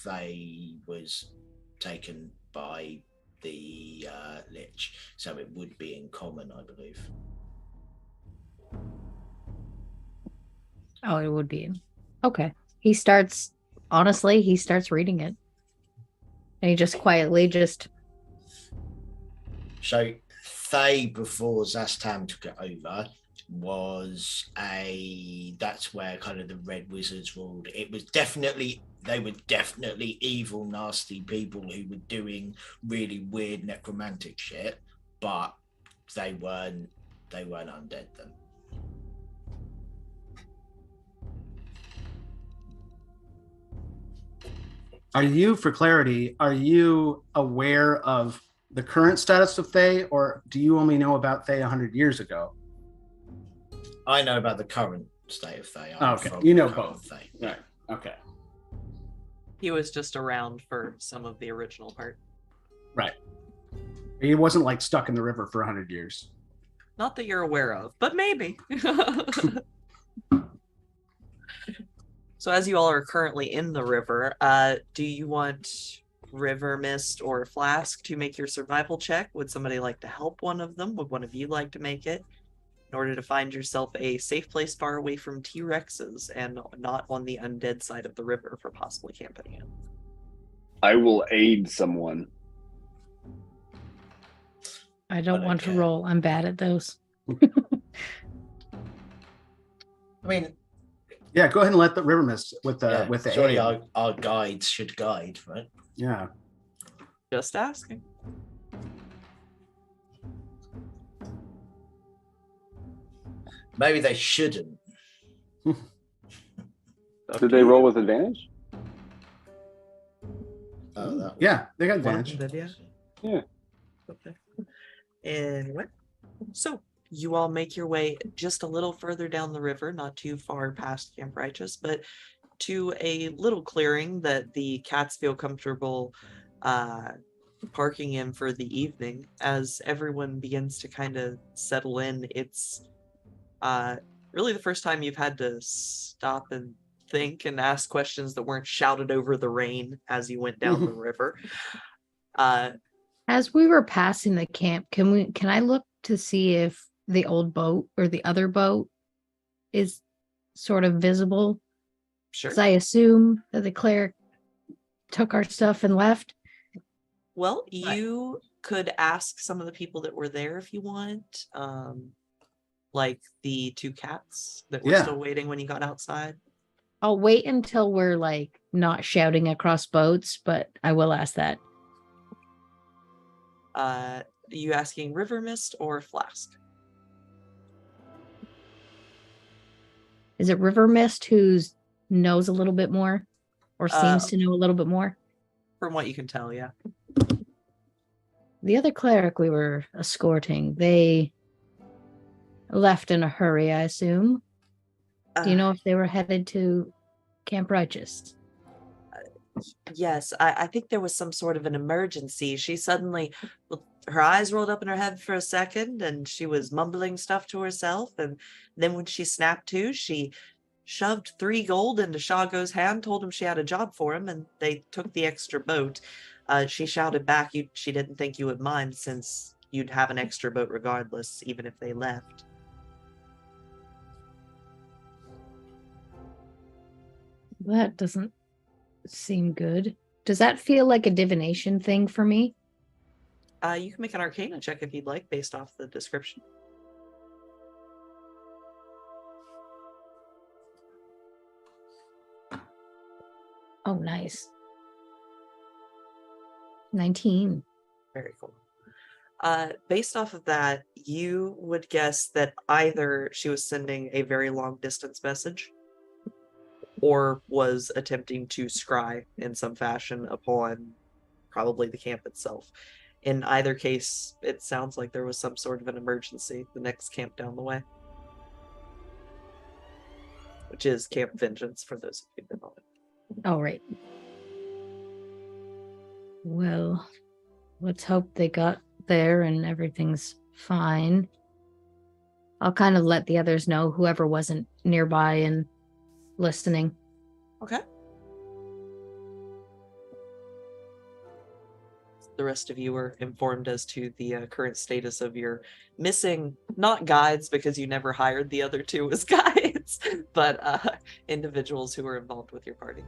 Thay was taken by the Lich, so it would be in common, I believe. Oh, it would be. Okay. He starts reading it. And he just quietly So Thay, before Zastam took it over, that's where kind of the Red Wizards ruled. They were definitely evil, nasty people who were doing really weird necromantic shit, but they weren't undead then. For clarity, are you aware of the current status of Thay, or do you only know about Thay 100 years ago? I know about the current state of Thay. Okay, you know both. Thay. Right. Okay. He was just around for some of the original part. Right. He wasn't like stuck in the river for 100 years. Not that you're aware of, but maybe. So as you all are currently in the river, do you want River Mist or Flask to make your survival check? Would somebody like to help one of them? Would one of you like to make it? In order to find yourself a safe place far away from T-Rexes and not on the undead side of the river for possibly camping in. I will aid someone. I don't want to roll. I'm bad at those. I mean, yeah, go ahead and let the River Mist with the surely our guides should guide, right? Yeah. Just asking. Maybe they shouldn't. Did they roll with advantage? Yeah, they got advantage. Yeah. Okay. Anyway, so you all make your way just a little further down the river, not too far past Camp Righteous, but to a little clearing that the cats feel comfortable parking in for the evening. As everyone begins to kind of settle in, it's really the first time you've had to stop and think and ask questions that weren't shouted over the rain as you went down the river. As we were passing the camp, can I look to see if the old boat or the other boat is sort of visible? Sure. Because I assume that the cleric took our stuff and left. Well, you could ask some of the people that were there if you want. Like the two cats that were still waiting when you got outside. I'll wait until we're like not shouting across boats, but I will ask that. You asking River Mist or Flask? Is it River Mist who knows a little bit more or seems to know a little bit more? From what you can tell, yeah. The other cleric we were escorting, they left in a hurry, I assume. Do you know if they were headed to Camp Righteous? Yes, I think there was some sort of an emergency. She suddenly, her eyes rolled up in her head for a second and she was mumbling stuff to herself. And then when she snapped to, she shoved 3 gold into Shago's hand, told him she had a job for him, and they took the extra boat. She shouted back she didn't think you would mind since you'd have an extra boat regardless, even if they left. That doesn't seem good. Does that feel like a divination thing for me? You can make an Arcana check if you'd like, based off the description. Oh, nice. 19. Very cool. Based off of that, you would guess that either she was sending a very long distance message or was attempting to scry in some fashion upon probably the camp itself. In either case, it sounds like there was some sort of an emergency the next camp down the way, which is Camp Vengeance for those of you that know it. Oh, right. Well, let's hope they got there and everything's fine. I'll kind of let the others know, whoever wasn't nearby and listening. Okay. The rest of you are informed as to the current status of your missing, not guides, because you never hired the other two as guides, but individuals who are involved with your party.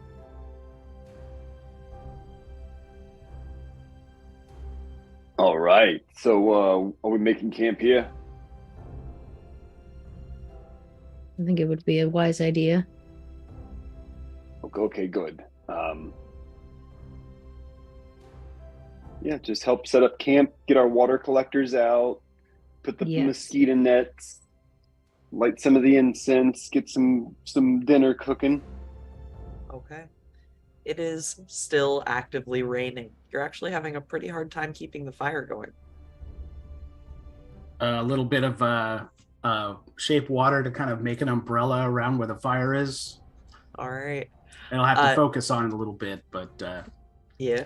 All right. So are we making camp here? I think it would be a wise idea. Okay, good. Yeah, just help set up camp, get our water collectors out, put the mosquito nets, light some of the incense, get some dinner cooking. Okay. It is still actively raining. You're actually having a pretty hard time keeping the fire going. A little bit of shape water to kind of make an umbrella around where the fire is. All right. And I'll have to focus on it a little bit, but yeah.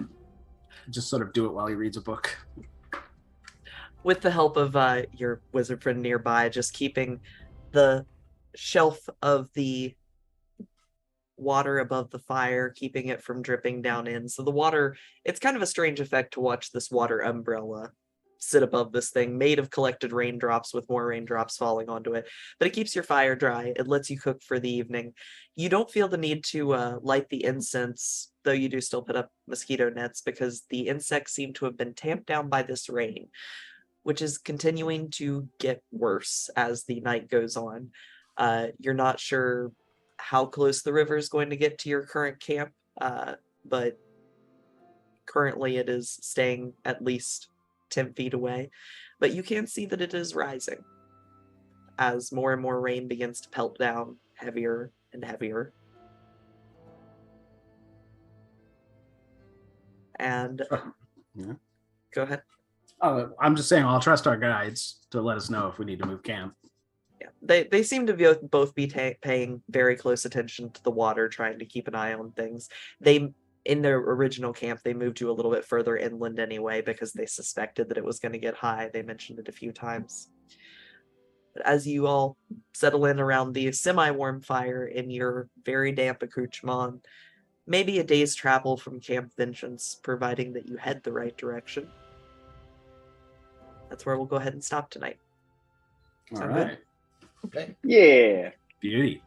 Just sort of do it while he reads a book. With the help of your wizard friend nearby, just keeping the shelf of the water above the fire, keeping it from dripping down in. So the water, it's kind of a strange effect to watch this water umbrella sit above this thing made of collected raindrops with more raindrops falling onto it. But it keeps your fire dry. It lets you cook for the evening. You don't feel the need to light the incense, though you do still put up mosquito nets because the insects seem to have been tamped down by this rain, which is continuing to get worse as the night goes on. You're not sure how close the river is going to get to your current camp, but currently it is staying at least 10 feet away. But you can see that it is rising as more and more rain begins to pelt down heavier and heavier. And go ahead. I'm just saying I'll trust our guides to let us know if we need to move camp. Yeah, they seem to both be paying very close attention to the water, trying to keep an eye on things. In their original camp, they moved you a little bit further inland anyway because they suspected that it was going to get high. They mentioned it a few times. But as you all settle in around the semi-warm fire in your very damp accoutrement, maybe a day's travel from Camp Vengeance, providing that you head the right direction. That's where we'll go ahead and stop tonight. All right. Okay. Yeah. Beauty.